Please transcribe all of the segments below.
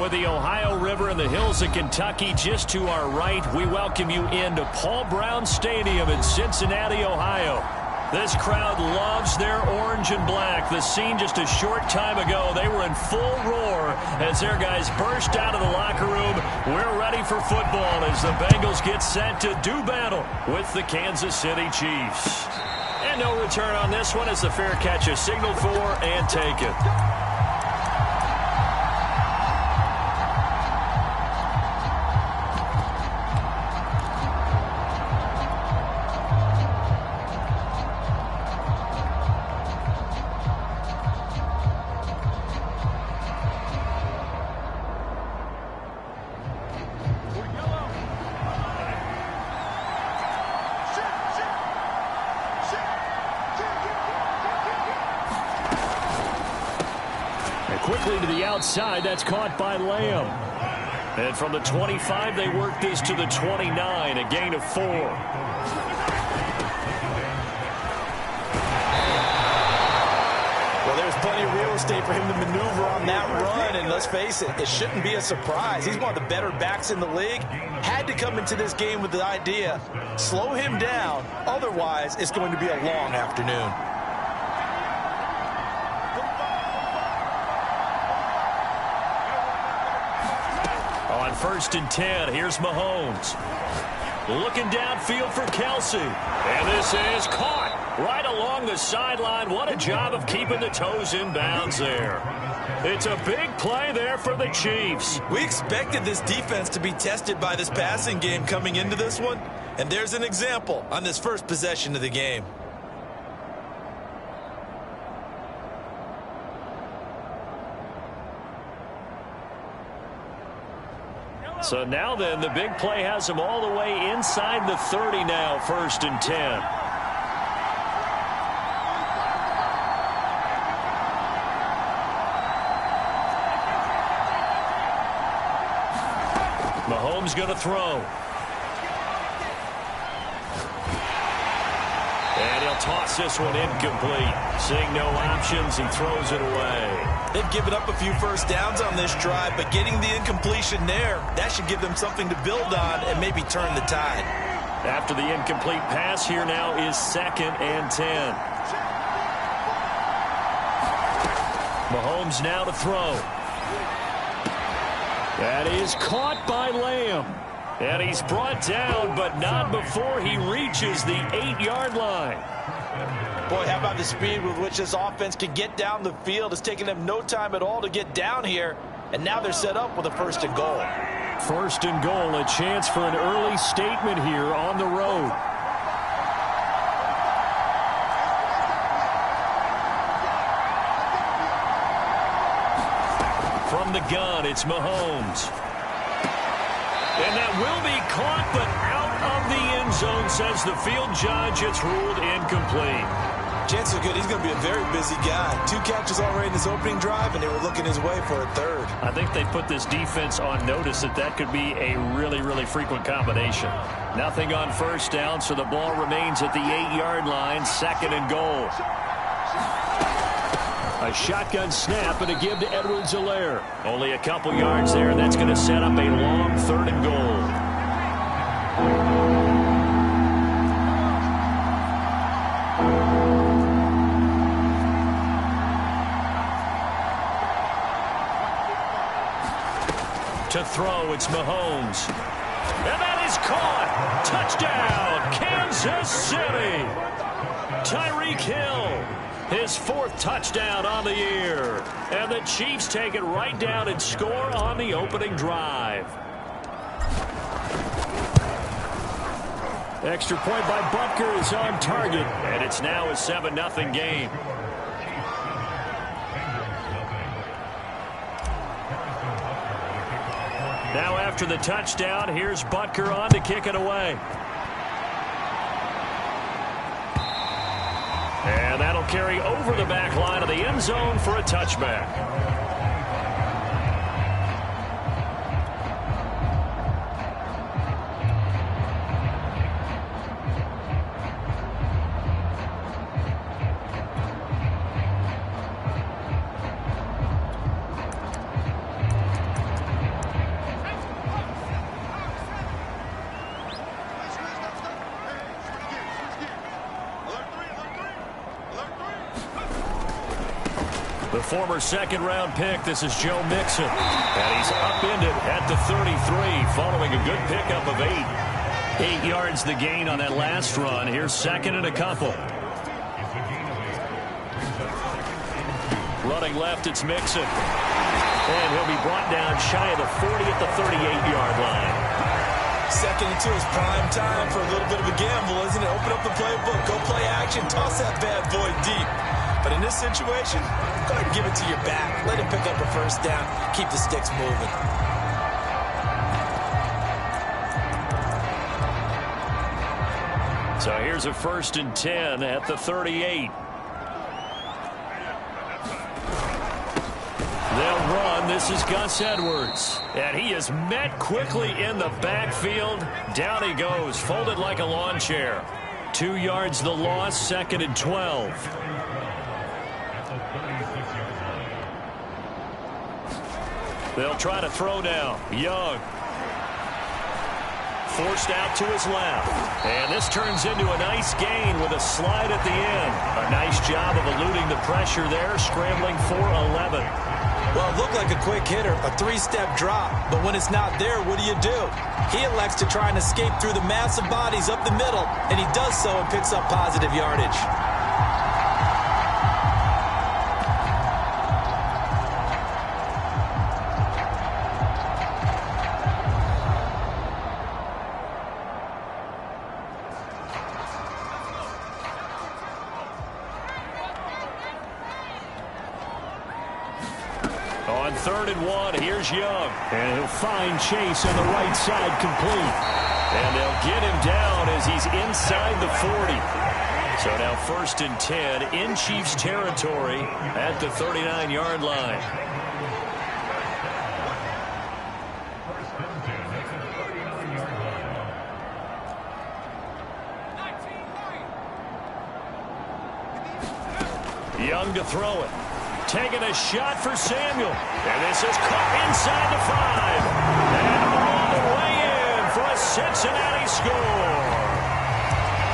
With the Ohio River and the hills of Kentucky just to our right, we welcome you into Paul Brown Stadium in Cincinnati, Ohio. This crowd loves their orange and black. The scene just a short time ago, they were in full roar as their guys burst out of the locker room. We're ready for football as the Bengals get set to do battle with the Kansas City Chiefs. And no return on this one as the fair catch is signaled for and taken. Quickly to the outside, that's caught by Lamb. And from the 25, they work this to the 29, a gain of 4. Well, there's plenty of real estate for him to maneuver on that run, and let's face it, it shouldn't be a surprise. He's one of the better backs in the league. Had to come into this game with the idea, slow him down, otherwise it's going to be a long afternoon. First and 10. Here's Mahomes. Looking downfield for Kelsey. And this is caught right along the sideline. What a job of keeping the toes in bounds there. It's a big play there for the Chiefs. We expected this defense to be tested by this passing game coming into this one. And there's an example on this first possession of the game. So now then, the big play has them all the way inside the 30 now, first and 10. Mahomes going to throw. And he'll toss this one incomplete. Seeing no options, he throws it away. They've given up a few first downs on this drive, but getting the incompletion there, that should give them something to build on and maybe turn the tide. After the incomplete pass, here now is second and 10. Mahomes now to throw. That is caught by Lamb. And he's brought down, but not before he reaches the 8-yard line. Boy, how about the speed with which this offense can get down the field? It's taken them no time at all to get down here, and now they're set up with a first and goal. First and goal, a chance for an early statement here on the road. From the gun, it's Mahomes. And that will be caught, but out of the end zone, says the field judge. It's ruled incomplete. Chances are good he's going to be a very busy guy. 2 catches already in his opening drive, and they were looking his way for a third. I think they put this defense on notice that could be a really, really frequent combination. Nothing on first down, so the ball remains at the 8-yard line, second and goal. A shotgun snap and a give to Edwards-Helaire. Only a couple yards there, and that's going to set up a long third and goal. To throw, it's Mahomes. And that is caught. Touchdown, Kansas City. Tyreek Hill, his 4th touchdown on the year. And the Chiefs take it right down and score on the opening drive. Extra point by Butker is on target. And it's now a 7-0 game. Now after the touchdown, here's Butker on to kick it away. And that'll carry over the back line of the end zone for a touchback. The former second-round pick, this is Joe Mixon. And he's upended at the 33 following a good pickup of 8. 8 yards the gain on that last run. Here's second and a couple. Running left, it's Mixon. And he'll be brought down shy of the 40 at the 38-yard line. Second and 2 is prime time for a little bit of a gamble, isn't it? Open up the playbook, go play action, toss that bad boy deep. But in this situation, go ahead and give it to your back. Let him pick up a first down. Keep the sticks moving. So here's a 1st and 10 at the 38. They'll run. This is Gus Edwards. And he is met quickly in the backfield. Down he goes, folded like a lawn chair. 2 yards the loss, 2nd and 12. They'll try to throw now. Young. Forced out to his left. And this turns into a nice gain with a slide at the end. A nice job of eluding the pressure there, scrambling for 11. Well, it looked like a quick hitter, a 3-step drop. But when it's not there, what do? He elects to try and escape through the massive bodies up the middle, and he does so and picks up positive yardage. On 3rd and 1, here's Young. And he'll find Chase on the right side complete. And they'll get him down as he's inside the 40. So now 1st and 10 in Chiefs territory at the 39-yard line. Young to throw it. Taking a shot for Samuel. And this is caught inside the 5. And all the way in for a Cincinnati score.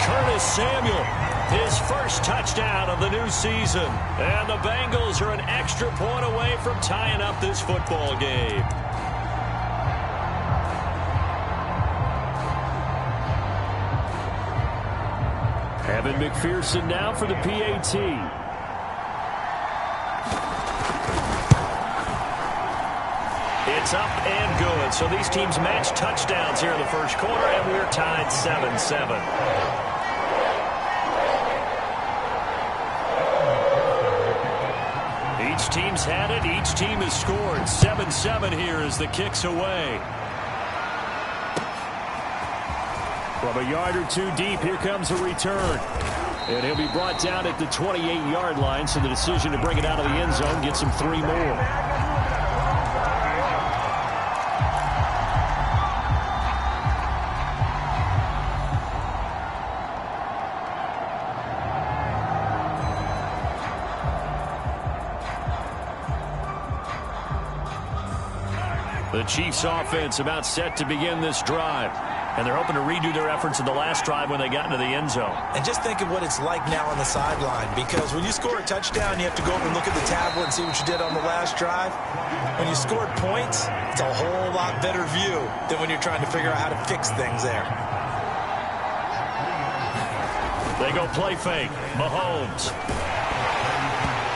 Curtis Samuel, his first touchdown of the new season. And the Bengals are an extra point away from tying up this football game. Evan McPherson now for the PAT. It's up and good. So these teams match touchdowns here in the first quarter, and we're tied 7-7. Each team's had it. Each team has scored. 7-7 here as the kick's away. From a yard or two deep, here comes a return. And he'll be brought down at the 28-yard line, so the decision to bring it out of the end zone gets him 3 more. The Chiefs offense about set to begin this drive. And they're hoping to redo their efforts in the last drive when they got into the end zone. And just think of what it's like now on the sideline, because when you score a touchdown, you have to go over and look at the tablet and see what you did on the last drive. When you scored points, it's a whole lot better view than when you're trying to figure out how to fix things there. They go play fake. Mahomes.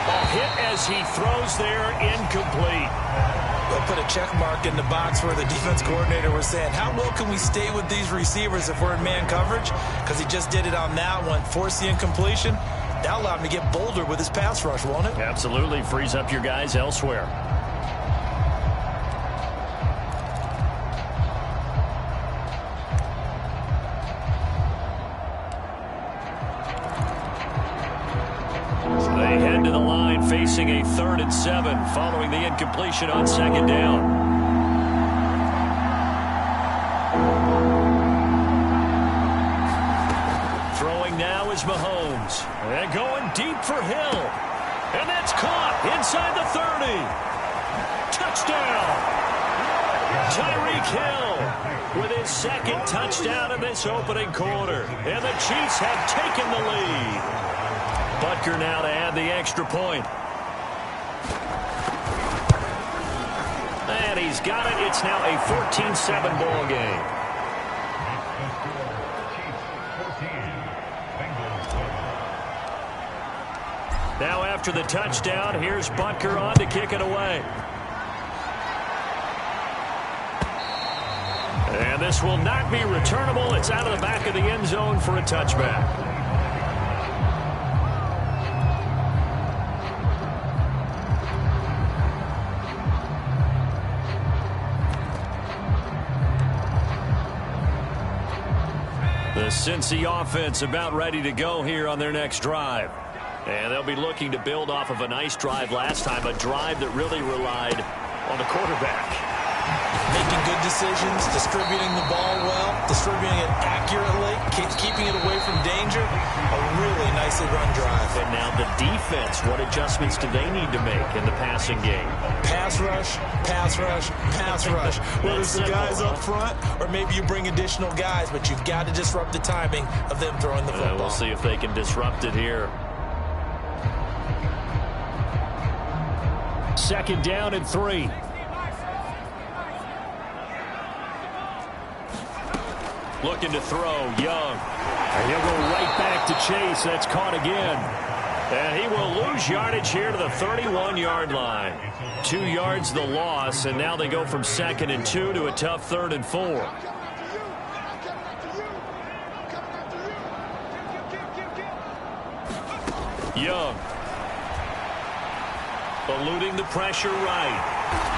A hit as he throws there, incomplete. They'll put a check mark in the box where the defense coordinator was saying, how well can we stay with these receivers if we're in man coverage? Because he just did it on that one. Force the incompletion. That'll allow him to get bolder with his pass rush, won't it? Absolutely. Frees up your guys elsewhere. They head to the line facing a 3rd and 7 following the incompletion on 2nd down. Throwing now is Mahomes. And going deep for Hill. And that's caught inside the 30. Touchdown. Tyreek Hill with his 2nd touchdown in this opening quarter. And the Chiefs have taken the lead. Butker now to add the extra point. And he's got it. It's now a 14-7 ball game. Now after the touchdown, here's Butker on to kick it away. And this will not be returnable. It's out of the back of the end zone for a touchback. The Cincy offense about ready to go here on their next drive. And they'll be looking to build off of a nice drive last time, a drive that really relied on the quarterback. Making good decisions, distributing the ball well, distributing it accurately, keeping it away from danger. A really nicely run drive. And now the defense, what adjustments do they need to make in the passing game? Pass rush, pass rush, pass rush. Whether it's the guys up front or maybe you bring additional guys, but you've got to disrupt the timing of them throwing the football. We'll see if they can disrupt it here. Second down and 3. Looking to throw, Young. And he'll go right back to Chase. That's caught again. And he will lose yardage here to the 31-yard line. 2 yards the loss, and now they go from 2nd and 2 to a tough 3rd and 4. Young. Eluding the pressure right.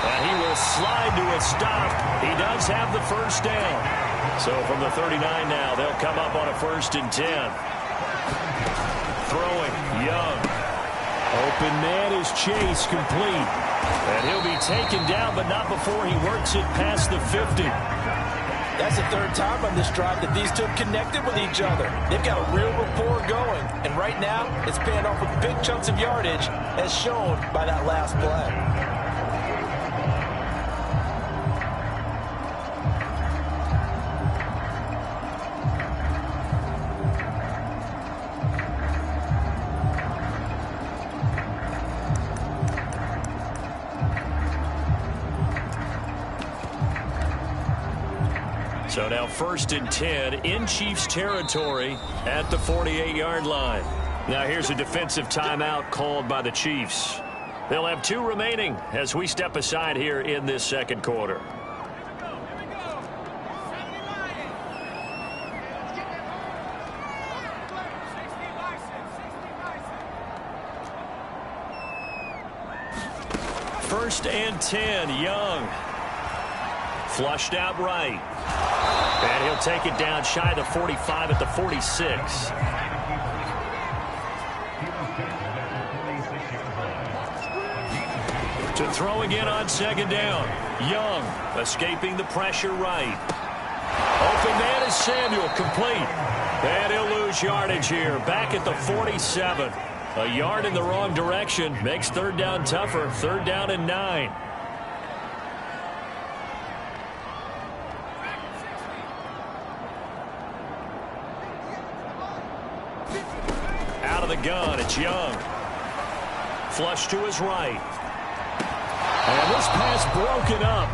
And he will slide to a stop. He does have the first down. So from the 39 now, they'll come up on a 1st and 10. Throwing, Young. Open man is Chase, complete. And he'll be taken down, but not before he works it past the 50. That's the 3rd time on this drive that these two have connected with each other. They've got a real rapport going. And right now, it's paying off with big chunks of yardage, as shown by that last play. So now 1st and 10 in Chiefs territory at the 48-yard line. Now here's a defensive timeout called by the Chiefs. They'll have 2 remaining as we step aside here in this 2nd quarter. First and 10, Young. Flushed out right. And he'll take it down shy of the 45 at the 46. To throw again on 2nd down. Young escaping the pressure right. Open man is Samuel, complete. And he'll lose yardage here. Back at the 47. A yard in the wrong direction. Makes 3rd down tougher. 3rd down and 9. The gun, it's Young. Flush to his right. And this pass broken up.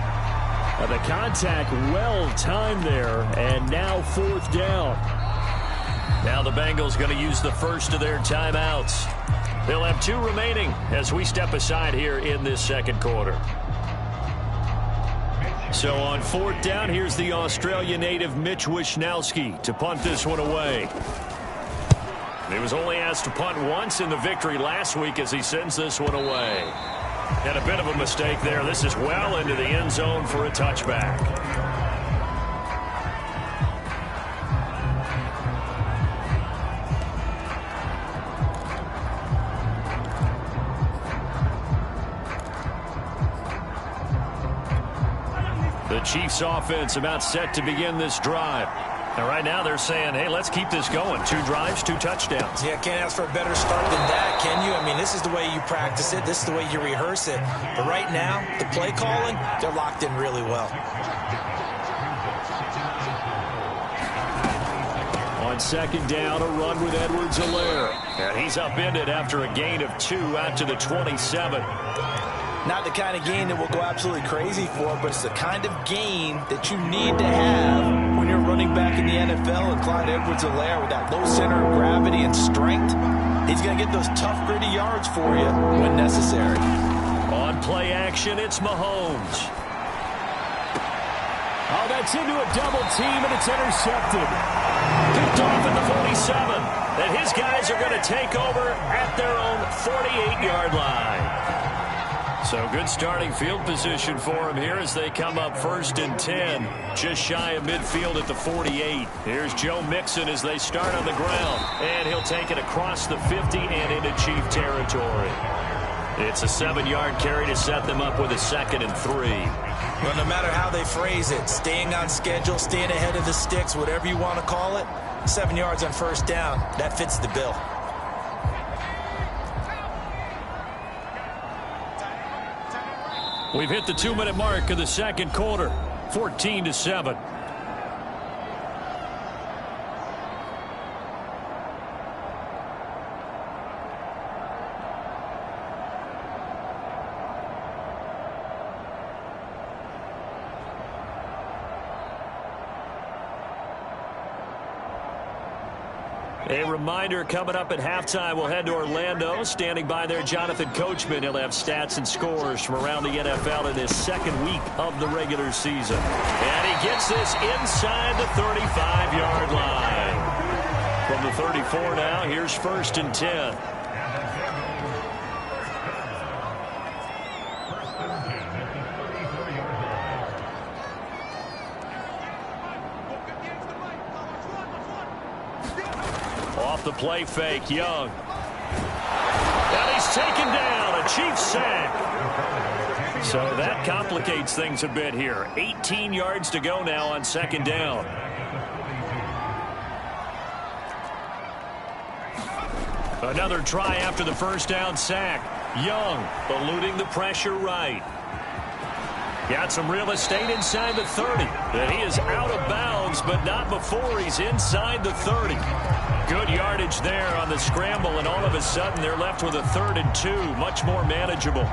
The contact well timed there, and now 4th down. Now the Bengals going to use the first of their timeouts. They'll have 2 remaining as we step aside here in this 2nd quarter. So on 4th down, here's the Australia native Mitch Wishnowsky to punt this one away. He was only asked to punt once in the victory last week as he sends this one away. And a bit of a mistake there. This is well into the end zone for a touchback. The Chiefs offense about set to begin this drive. And right now they're saying, hey, let's keep this going. 2 drives, 2 touchdowns. Yeah, can't ask for a better start than that, can you? I mean, this is the way you practice it. This is the way you rehearse it. But right now, the play calling, they're locked in really well. On On second down, a run with Edwards-Helaire. And he's upended after a gain of 2 out to the 27. Not the kind of gain that will go absolutely crazy for, but it's the kind of gain that you need to have when you're running back in the NFL. And Clyde Edwards-Helaire, with that low center of gravity and strength, he's going to get those tough, gritty yards for you when necessary. On play action, it's Mahomes. Oh, that's into a double team, and it's intercepted. Picked off at the 47. And his guys are going to take over at their own 48-yard line. So good starting field position for him here as they come up 1st and 10. Just shy of midfield at the 48. Here's Joe Mixon as they start on the ground. And he'll take it across the 50 and into Chief territory. It's a 7-yard carry to set them up with a 2nd and 3. Well, no matter how they phrase it, staying on schedule, staying ahead of the sticks, whatever you want to call it, 7 yards on 1st down, that fits the bill. We've hit the 2-minute mark of the 2nd quarter, 14-7. A reminder, coming up at halftime, we'll head to Orlando. Standing by there, Jonathan Coachman. He'll have stats and scores from around the NFL in his 2nd week of the regular season. And he gets this inside the 35-yard line. From the 34 now, here's 1st and 10. The play fake, Young. And he's taken down, a Chiefs sack. So that complicates things a bit here. 18 yards to go now on 2nd down. Another try after the 1st down sack. Young eluding the pressure right. Got some real estate inside the 30. And he is out of bounds, but not before he's inside the 30. Good yardage there on the scramble, and all of a sudden they're left with a 3rd and 2, much more manageable.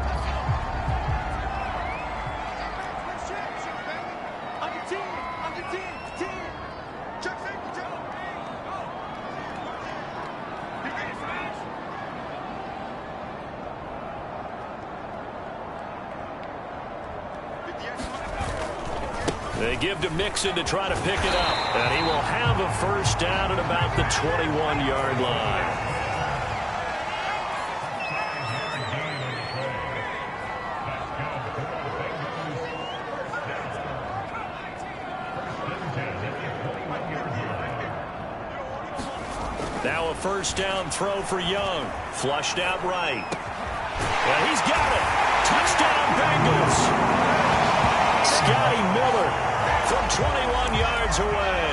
They give to Mixon to try to pick it up. And he will have a 1st down at about the 21-yard line. Now a 1st down throw for Young. Flushed out right. And he's got it. Touchdown Bengals. Scotty Miller from 21 yards away.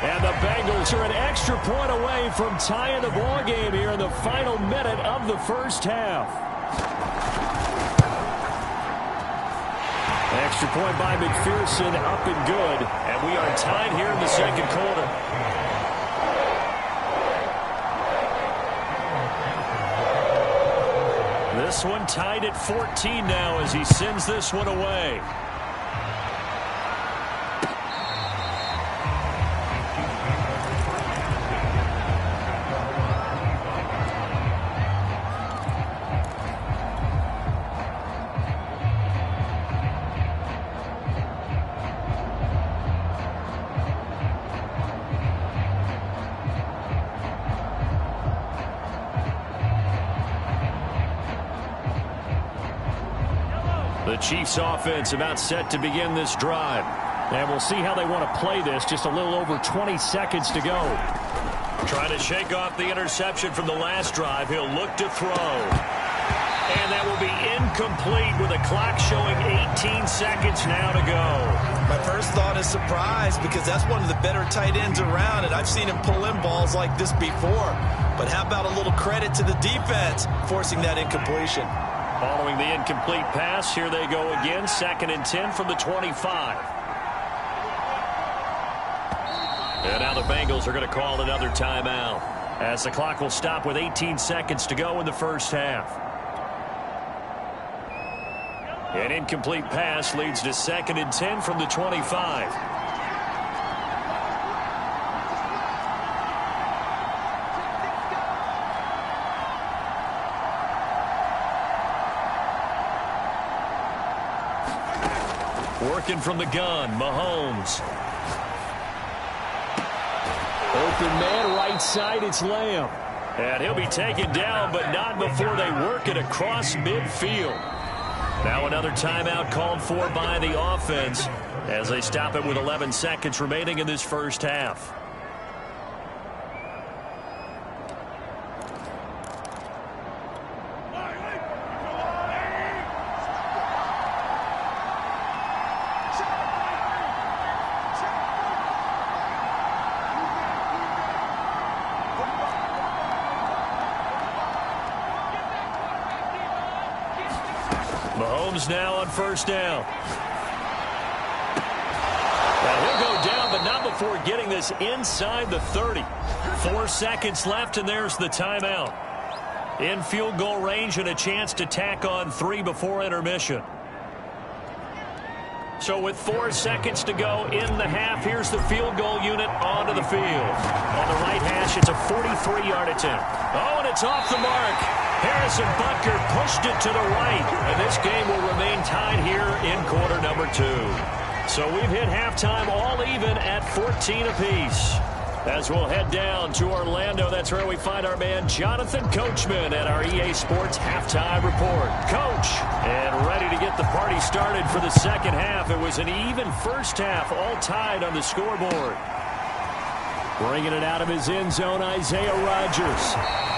And the Bengals are an extra point away from tying the ball game here in the final minute of the 1st half. Extra point by McPherson, up and good. And we are tied here in the 2nd quarter. This one tied at 14 now as he sends this one away. The Chiefs offense about set to begin this drive. And we'll see how they want to play this. Just a little over 20 seconds to go. Trying to shake off the interception from the last drive. He'll look to throw. And that will be incomplete with the clock showing 18 seconds now to go. My first thought is surprise because that's one of the better tight ends around, and I've seen him pull in balls like this before. But how about a little credit to the defense forcing that incompletion? Following the incomplete pass, here they go again. 2nd and 10 from the 25. And now the Bengals are going to call another timeout, as the clock will stop with 18 seconds to go in the first half. An incomplete pass leads to 2nd and 10 from the 25. Working from the gun, Mahomes. Open man, right side, it's Lamb. And he'll be taken down, but not before they work it across midfield. Now another timeout called for by the offense as they stop it with 11 seconds remaining in this first half. Mahomes now on first down. And he'll go down, but not before getting this inside the 30. 4 seconds left, and there's the timeout. In field goal range and a chance to tack on 3 before intermission. So with 4 seconds to go in the half, here's the field goal unit onto the field. On the right hash, it's a 43-yard attempt. Oh, and it's off the mark. Harrison Butker pushed it to the right, and this game will remain tied here in quarter number 2. So we've hit halftime all even at 14 apiece. As we'll head down to Orlando, that's where we find our man Jonathan Coachman at our EA Sports Halftime Report. Coach, and ready to get the party started for the second half. It was an even first half, all tied on the scoreboard. Bringing it out of his end zone, Isaiah Rodgers.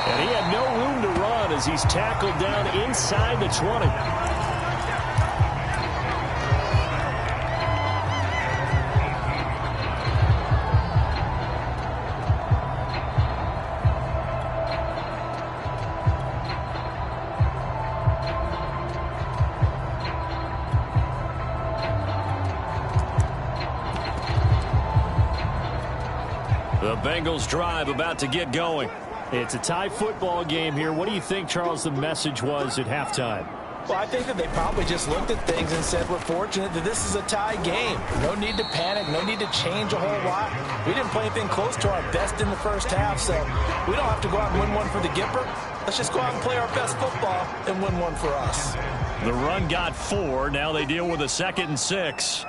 And he had no room to run as he's tackled down inside the 20. The Bengals drive about to get going. It's a tie football game here. What do you think, Charles, the message was at halftime? Well, I think that they probably just looked at things and said, we're fortunate that this is a tie game. No need to panic. No need to change a whole lot. We didn't play anything close to our best in the first half, so we don't have to go out and win one for the Gipper. Let's just go out and play our best football and win one for us. The run got 4. Now they deal with a 2nd and 6.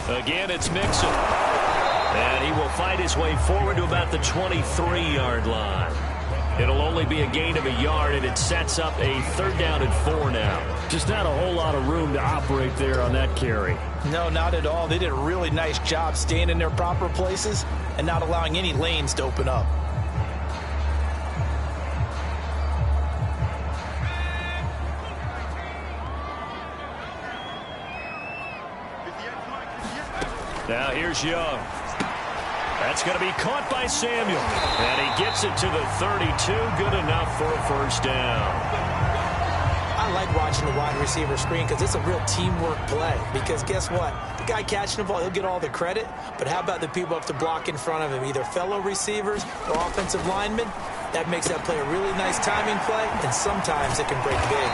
Again, it's Mixon. And he will fight his way forward to about the 23-yard line. It'll only be a gain of a yard, and it sets up a 3rd down and 4 now. Just not a whole lot of room to operate there on that carry. No, not at all. They did a really nice job staying in their proper places and not allowing any lanes to open up. Now here's Young. That's going to be caught by Samuel. And he gets it to the 32. Good enough for a first down. I like watching the wide receiver screen because it's a real teamwork play. Because guess what? The guy catching the ball, he'll get all the credit. But how about the people up to block in front of him? Either fellow receivers or offensive linemen. That makes that play a really nice timing play. And sometimes it can break big.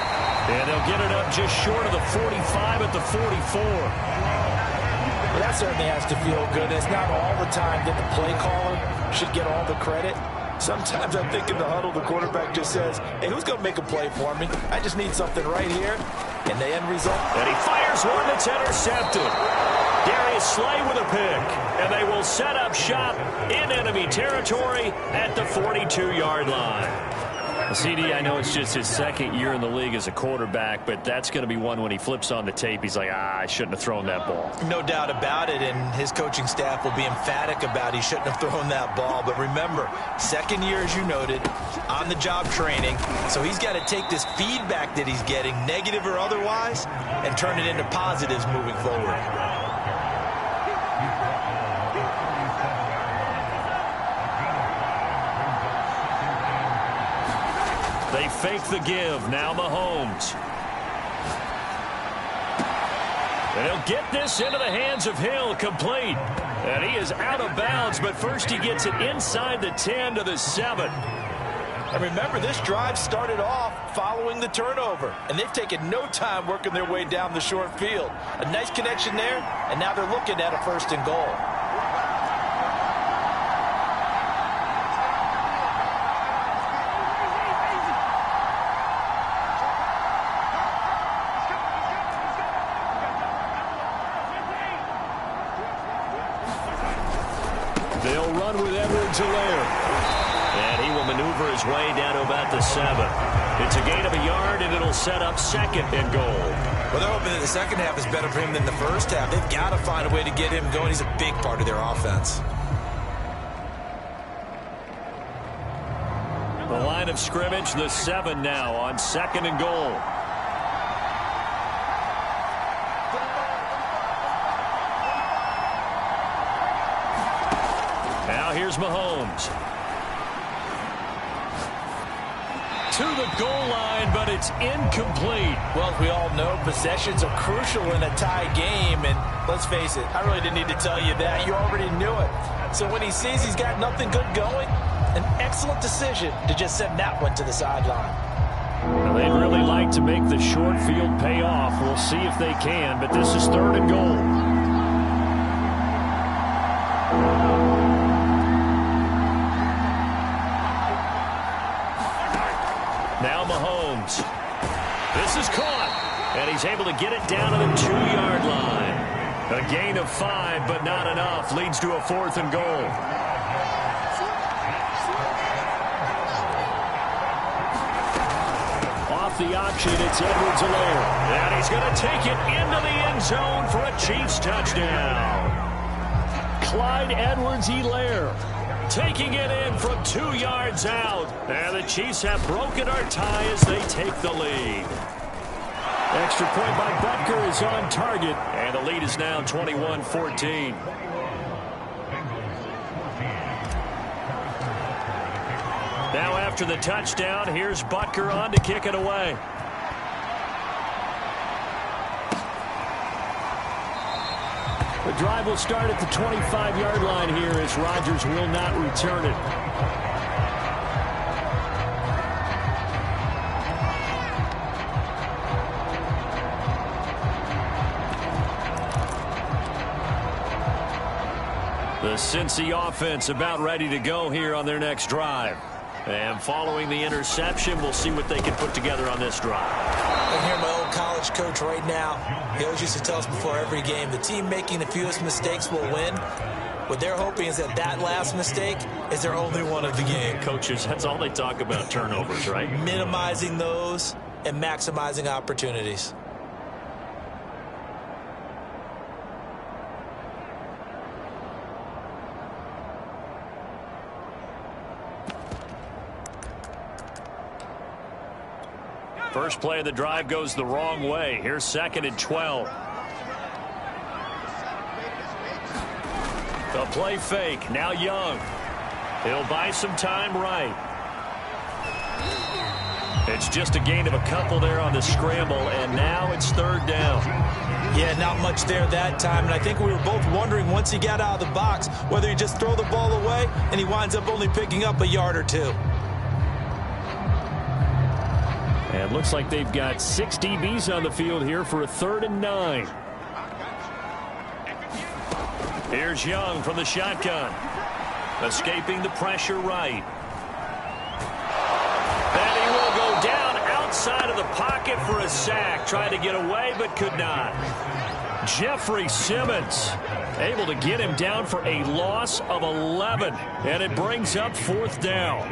And they'll get it up just short of the 45 at the 44. That certainly has to feel good. It's not all the time that the play caller should get all the credit. Sometimes I think in the huddle, the quarterback just says, hey, who's going to make a play for me? I just need something right here. And the end result. And he fires one that's intercepted. Darius Slay with a pick. And they will set up shop in enemy territory at the 42-yard line. CD, I know it's just his 2nd year in the league as a quarterback, but that's going to be one when he flips on the tape. He's like, I shouldn't have thrown that ball. No doubt about it, and his coaching staff will be emphatic about he shouldn't have thrown that ball. But remember, 2nd year, as you noted, on-the-job training. So he's got to take this feedback that he's getting, negative or otherwise, and turn it into positives moving forward. fake the give. Now Mahomes. And he'll get this into the hands of Hill, complete. And he is out of bounds, but first he gets it inside the 10 to the 7. And remember, this drive started off following the turnover, and they've taken no time working their way down the short field. A nice connection there, and now they're looking at a 1st and goal. They'll run with Edwards-Helaire. And he will maneuver his way down to about the 7. It's a gain of a yard, and it'll set up 2nd and goal. Well, they're hoping that the second half is better for him than the first half. They've got to find a way to get him going. He's a big part of their offense. The line of scrimmage, the 7 now on 2nd and goal. Now here's Mahomes. To the goal line, but it's incomplete. Well, as we all know, possessions are crucial in a tie game, and let's face it, I really didn't need to tell you that. You already knew it. So when he sees he's got nothing good going, an excellent decision to just send that one to the sideline. Well, they'd really like to make the short field pay off. We'll see if they can, but this is 3rd and goal. Now Mahomes. This is caught, and he's able to get it down to the 2-yard line. A gain of 5, but not enough. Leads to a 4th and goal. Off the option, it's Edwards-Helaire. And he's going to take it into the end zone for a Chiefs touchdown. Clyde Edwards-Helaire taking it in from 2 yards out. And the Chiefs have broken our tie as they take the lead. Extra point by Butker is on target. And the lead is now 21-14. Now after the touchdown, here's Butker on to kick it away. The drive will start at the 25-yard line here as Rodgers will not return it. The Cincy offense about ready to go here on their next drive. And following the interception, we'll see what they can put together on this drive. I hear my old college coach right now. He always used to tell us before every game, the team making the fewest mistakes will win. What they're hoping is that that last mistake is their only one of the game. Coaches, that's all they talk about, turnovers, right? Minimizing those and maximizing opportunities. First play of the drive goes the wrong way. Here's 2nd and 12. The play fake. Now Young. He'll buy some time right. It's just a gain of a couple there on the scramble, and now it's 3rd down. Yeah, not much there that time, and I think we were both wondering once he got out of the box whether he just throw the ball away and he winds up only picking up a yard or 2. And looks like they've got 6 DBs on the field here for a 3rd and 9. Here's Young from the shotgun. Escaping the pressure right. And he will go down outside of the pocket for a sack. Tried to get away but could not. Jeffrey Simmons able to get him down for a loss of 11. And it brings up 4th down.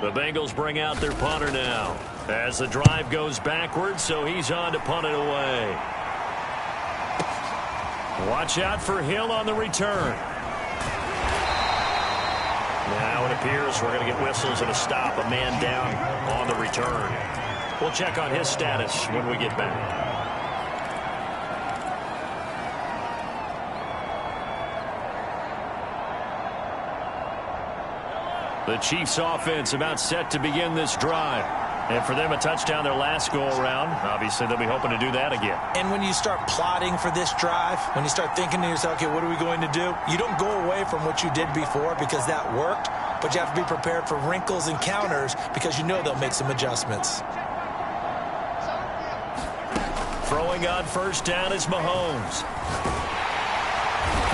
The Bengals bring out their punter now as the drive goes backwards, so he's on to punt it away. Watch out for Hill on the return. Now it appears we're going to get whistles and a stop. A man down on the return. We'll check on his status when we get back. The Chiefs offense about set to begin this drive. And for them, a touchdown their last go-around. Obviously, they'll be hoping to do that again. And when you start plotting for this drive, when you start thinking to yourself, okay, what are we going to do? You don't go away from what you did before because that worked, but you have to be prepared for wrinkles and counters because you know they'll make some adjustments. Throwing on first down is Mahomes.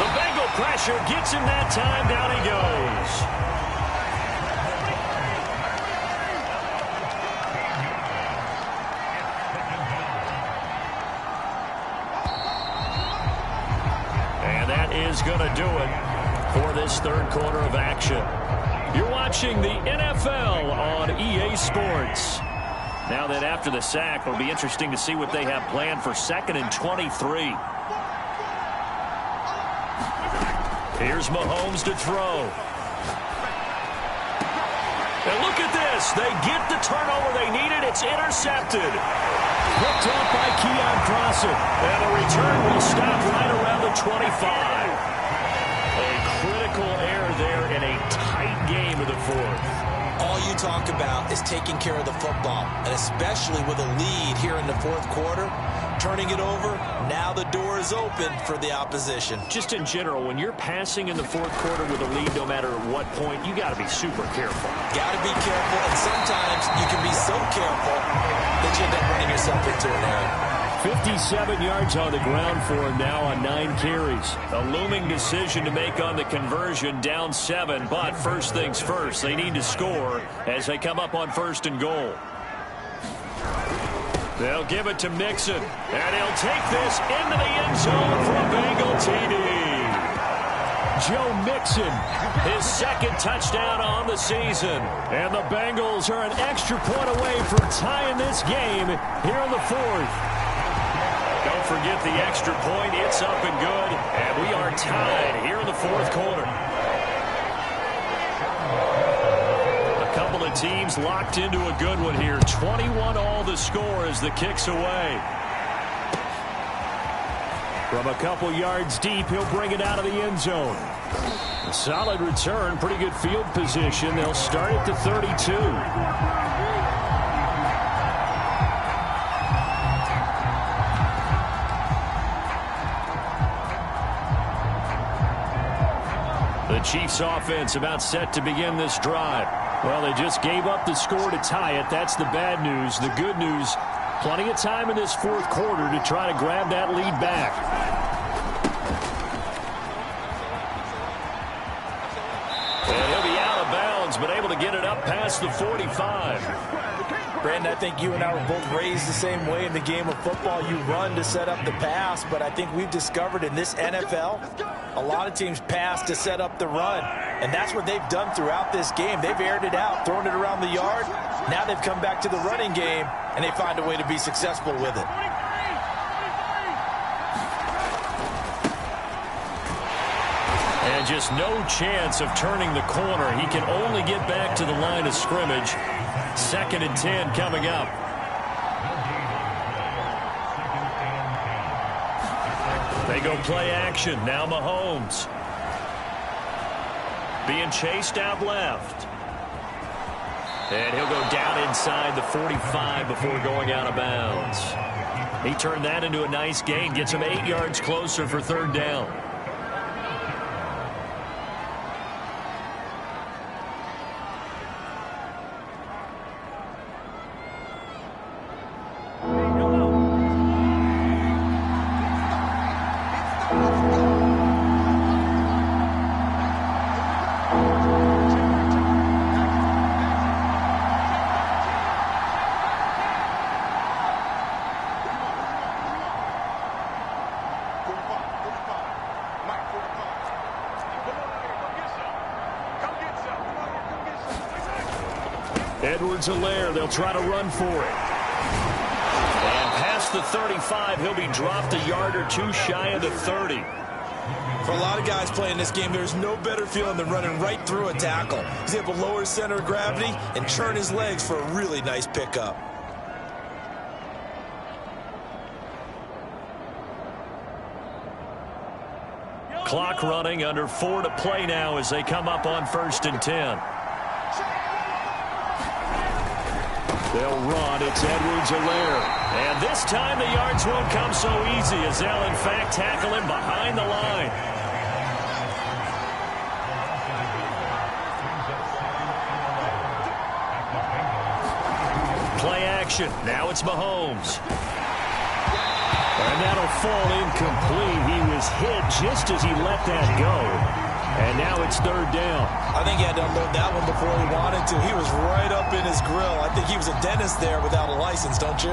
The Bengal pressure gets him that time. Down he goes. Is going to do it for this third quarter of action. You're watching the NFL on EA Sports. Now that after the sack, it'll be interesting to see what they have planned for 2nd and 23. Here's Mahomes to throw. And look at this. They get the turnover they needed. It's intercepted. Picked off by Keon Crossen. And the return will stop right around the 25. A critical error there in a tight game of the fourth. All you talk about is taking care of the football, and especially with a lead here in the fourth quarter, turning it over, now the door is open for the opposition. Just in general, when you're passing in the fourth quarter with a lead, no matter at what point, you got to be super careful. Got to be careful, and sometimes you can be so careful that you end up running yourself into an error. 57 yards on the ground for him now on 9 carries. A looming decision to make on the conversion, down 7, but first things first, they need to score as they come up on 1st and goal. They'll give it to Mixon, and he'll take this into the end zone for a Bengal TD. Joe Mixon, his 2nd touchdown on the season. And the Bengals are an extra point away from tying this game here in the fourth. Don't forget the extra point. It's up and good. And we are tied here in the fourth quarter. A couple of teams locked into a good one here. 21 all the score as the kick's away. From a couple yards deep, he'll bring it out of the end zone. A solid return, pretty good field position. They'll start at the 32. The Chiefs offense about set to begin this drive. Well, they just gave up the score to tie it. That's the bad news. The good news, plenty of time in this fourth quarter to try to grab that lead back. And he'll be out of bounds, but able to get it up past the 45. Brandon, I think you and I were both raised the same way in the game of football. You run to set up the pass, but I think we've discovered in this NFL, a lot of teams pass to set up the run. And that's what they've done throughout this game. They've aired it out, thrown it around the yard. Now they've come back to the running game, and they find a way to be successful with it. And just no chance of turning the corner. He can only get back to the line of scrimmage. 2nd and 10 coming up. They go play action. Now Mahomes. Being chased out left. And he'll go down inside the 45 before going out of bounds. He turned that into a nice gain. Gets him 8 yards closer for 3rd down. Edwards-Helaire, they'll try to run for it. And past the 35, he'll be dropped a yard or two shy of the 30. For a lot of guys playing this game, there's no better feeling than running right through a tackle. He's able to lower his center of gravity and churn his legs for a really nice pickup. Clock running, under 4 to play now as they come up on 1st and 10. They'll run. It's Edwards-Helaire. And this time the yards won't come so easy as they'll, in fact, tackle him behind the line. Play action. Now it's Mahomes. And that'll fall incomplete. He was hit just as he let that go. And now it's third down. I think he had to unload that one before he wanted to. He was right up in his grill. I think he was a dentist there without a license, don't you?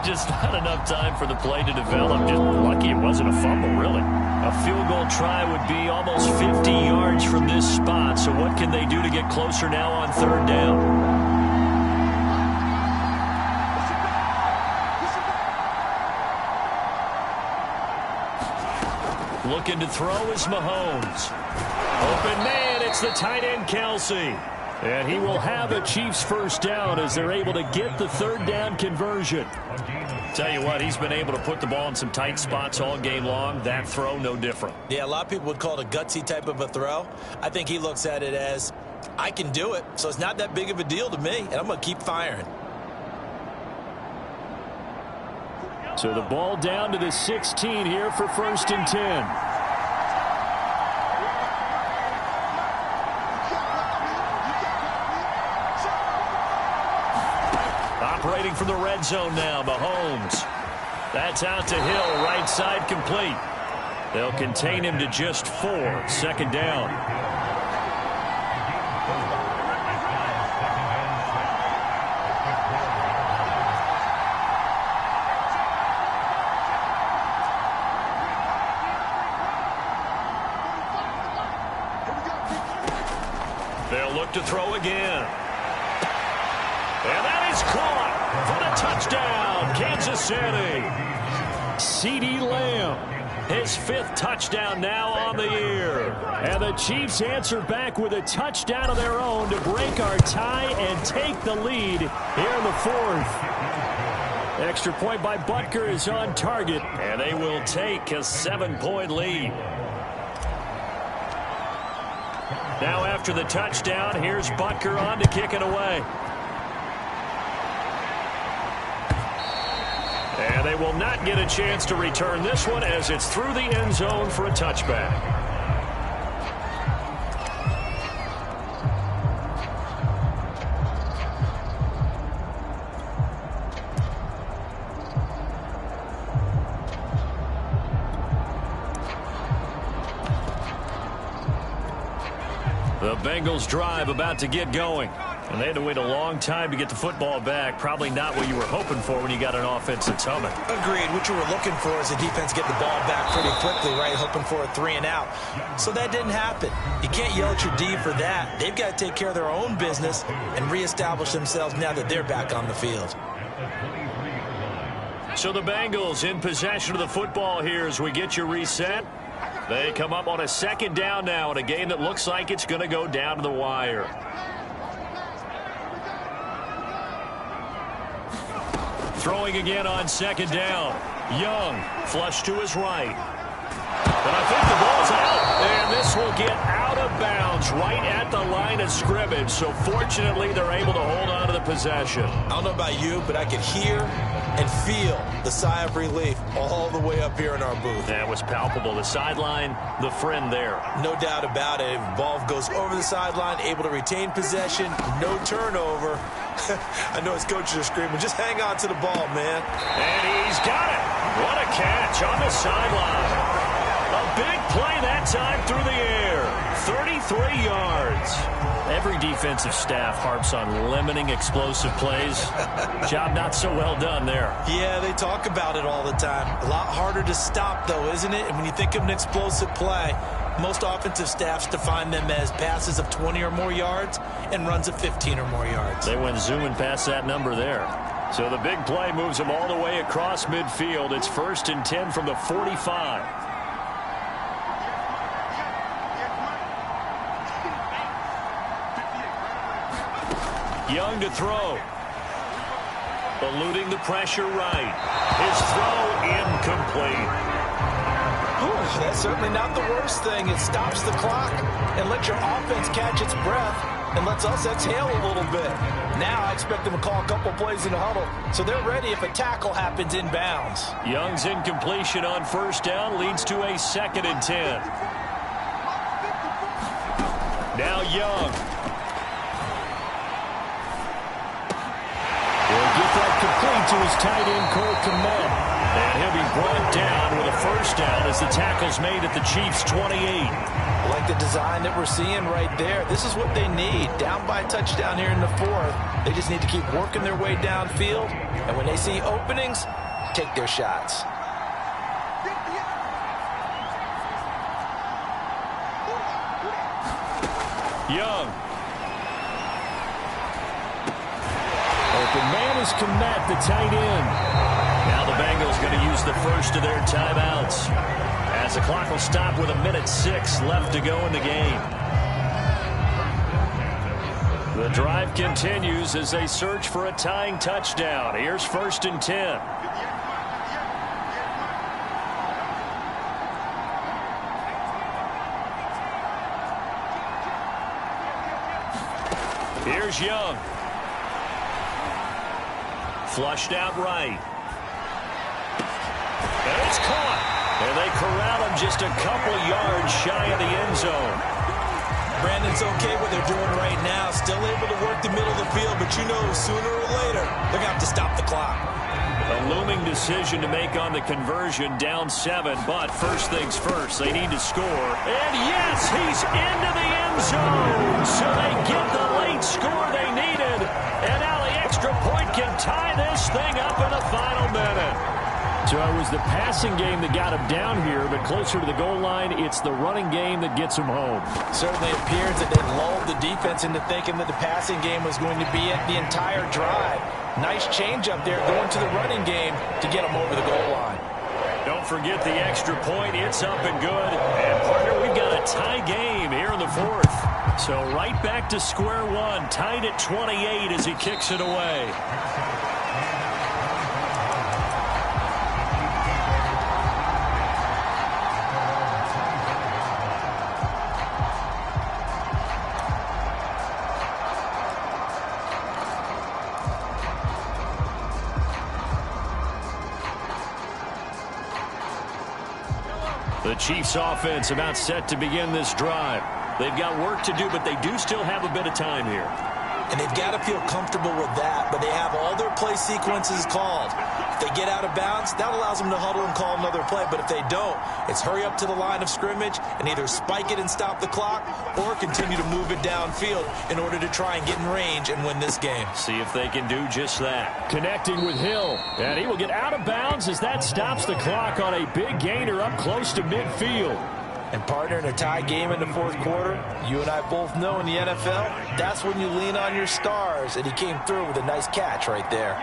Just not enough time for the play to develop. Just lucky it wasn't a fumble, really. A field goal try would be almost 50 yards from this spot. So what can they do to get closer now on third down? Looking to throw is Mahomes. Open man, it's the tight end Kelsey. And he will have a Chiefs first down as they're able to get the third down conversion. Tell you what, he's been able to put the ball in some tight spots all game long. That throw, no different. Yeah, a lot of people would call it a gutsy type of a throw. I think he looks at it as, I can do it, so it's not that big of a deal to me, and I'm going to keep firing. So the ball down to the 16 here for 1st and 10. Operating from the red zone now, Mahomes. That's out to Hill, right side complete. They'll contain him to just 4, 2nd down. They'll look to throw again. And that is caught for the touchdown, Kansas City. CeeDee Lamb, his 5th touchdown now on the year. And the Chiefs answer back with a touchdown of their own to break our tie and take the lead here in the 4th. Extra point by Butker is on target. And they will take a 7-point lead. Now after the touchdown, here's Butker on to kick it away. And they will not get a chance to return this one as it's through the end zone for a touchback. The Bengals drive about to get going. And they had to wait a long time to get the football back. Probably not what you were hoping for when you got an offense that's humming. Agreed. What you were looking for is a defense get the ball back pretty quickly, right? Hoping for a 3 and out. So that didn't happen. You can't yell at your D for that. They've got to take care of their own business and reestablish themselves now that they're back on the field. So the Bengals in possession of the football here as we get you reset. They come up on a 2nd down now in a game that looks like it's going to go down to the wire. Throwing again on 2nd down. Young, flush to his right. But I think the ball's out. And this will get out of bounds right at the line of scrimmage. So fortunately, they're able to hold on to the possession. I don't know about you, but I could hear and feel the sigh of relief all the way up here in our booth. That was palpable. The sideline, the friend there. No doubt about it. Ball goes over the sideline, able to retain possession, no turnover. I know his coaches are screaming, just hang on to the ball, man. And he's got it. What a catch on the sideline. A big play that time through the air. 33 yards. Every defensive staff harps on limiting explosive plays. Job not so well done there. Yeah, they talk about it all the time. A lot harder to stop, though, isn't it? And when you think of an explosive play, most offensive staffs define them as passes of 20 or more yards and runs of 15 or more yards. They went zooming past that number there. So the big play moves them all the way across midfield. It's 1st and 10 from the 45. Young to throw. Eluding the pressure right. His throw incomplete. That's certainly not the worst thing. It stops the clock and lets your offense catch its breath. and lets us exhale a little bit. Now I expect them to call a couple plays in the huddle, so they're ready if a tackle happens inbounds. Young's incompletion on first down leads to a 2nd and 10. Now Young. He'll get that complete to his tight end, Cole Kmet. And he'll be brought down with a first down as the tackle's made at the Chiefs' 28. I like the design that we're seeing right there. This is what they need. Down by a touchdown here in the 4th. They just need to keep working their way downfield. And when they see openings, take their shots. Young. Open man is Kmet, the tight end. Now the Bengals going to use the first of their timeouts, as the clock will stop with 1:06 left to go in the game. The drive continues as they search for a tying touchdown. Here's 1st and 10. Here's Young. Flushed out right. And it's caught. And they corral him just a couple yards shy of the end zone. Brandon's okay what they're doing right now. Still able to work the middle of the field, but you know sooner or later they're going to have to stop the clock. A looming decision to make on the conversion, down 7, but first things first, they need to score. And yes, he's into the end zone. So they get the late score they needed. And now the extra point can tie this thing up in the final minute. So it was the passing game that got him down here, but closer to the goal line, it's the running game that gets him home. Certainly appears that they lulled the defense into thinking that the passing game was going to be it the entire drive. Nice change up there going to the running game to get them over the goal line. Don't forget the extra point. It's up and good. And, partner, we've got a tie game here in the 4th. So right back to square one, tied at 28 as he kicks it away. The Chiefs offense about set to begin this drive. They've got work to do, but they do still have a bit of time here. And they've got to feel comfortable with that, but they have all their play sequences called. If they get out of bounds, that allows them to huddle and call another play. But if they don't, it's hurry up to the line of scrimmage and either spike it and stop the clock or continue to move it downfield in order to try and get in range and win this game. See if they can do just that. Connecting with Hill, and he will get out of bounds as that stops the clock on a big gainer up close to midfield. And, partner, in a tie game in the 4th quarter, you and I both know in the NFL, that's when you lean on your stars, and he came through with a nice catch right there.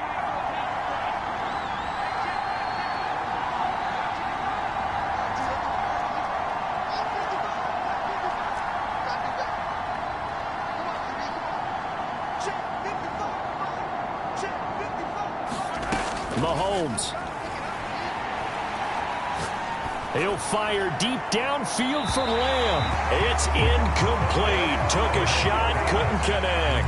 Mahomes. He'll fire deep downfield for Lamb. It's incomplete. Took a shot, couldn't connect.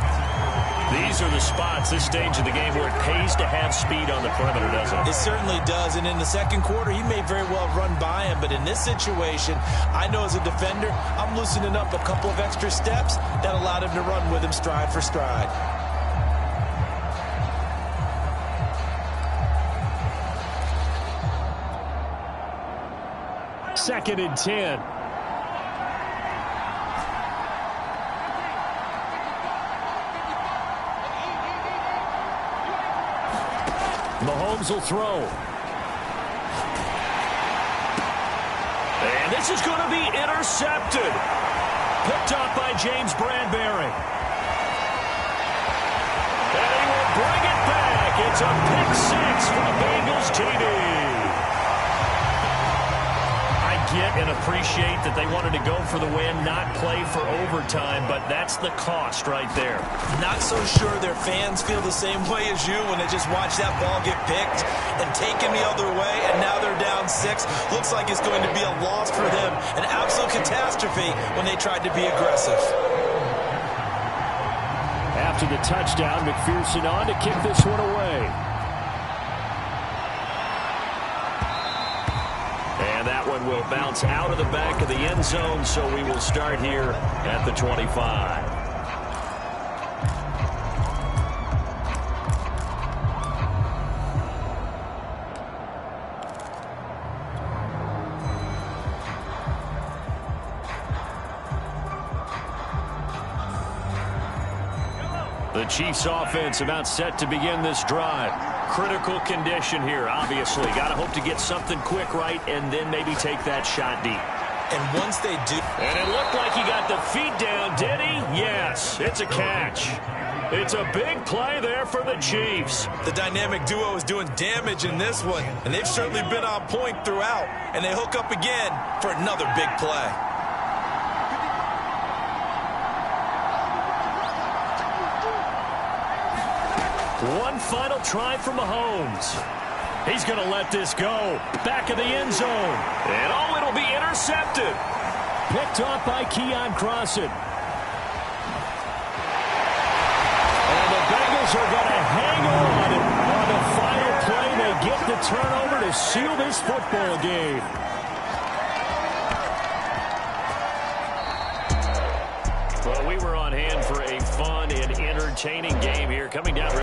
These are the spots, this stage of the game, where it pays to have speed on the perimeter, doesn't it? It certainly does, and in the 2nd quarter, he may very well run by him, but in this situation, I know as a defender, I'm loosening up a couple of extra steps that allowed him to run with him stride for stride. Second and 10. Mahomes will throw. And this is going to be intercepted. Picked up by James Bradbury. And he will bring it back. It's a pick 6 for the Bengals TD. Get and appreciate that they wanted to go for the win, not play for overtime, but that's the cost right there. Not so sure their fans feel the same way as you when they just watch that ball get picked and taken the other way, and now they're down 6. Looks like it's going to be a loss for them, an absolute catastrophe when they tried to be aggressive. after the touchdown. McPherson on to kick this one away. And that one will bounce out of the back of the end zone, so we will start here at the 25. The Chiefs offense about set to begin this drive. Critical condition here, obviously. Got to hope to get something quick right and then maybe take that shot deep. And once they do... And it looked like he got the feet down, did he? Yes, it's a catch. It's a big play there for the Chiefs. The dynamic duo is doing damage in this one, and they've certainly been on point throughout. And they hook up again for another big play. One final try for Mahomes. He's going to let this go. Back of the end zone. And oh, it'll be intercepted. Picked off by Keon Crossan. And the Bengals are going to hang on the final play. They get the turnover to seal this football game. Well, we were on hand for a fun and entertaining game here coming down.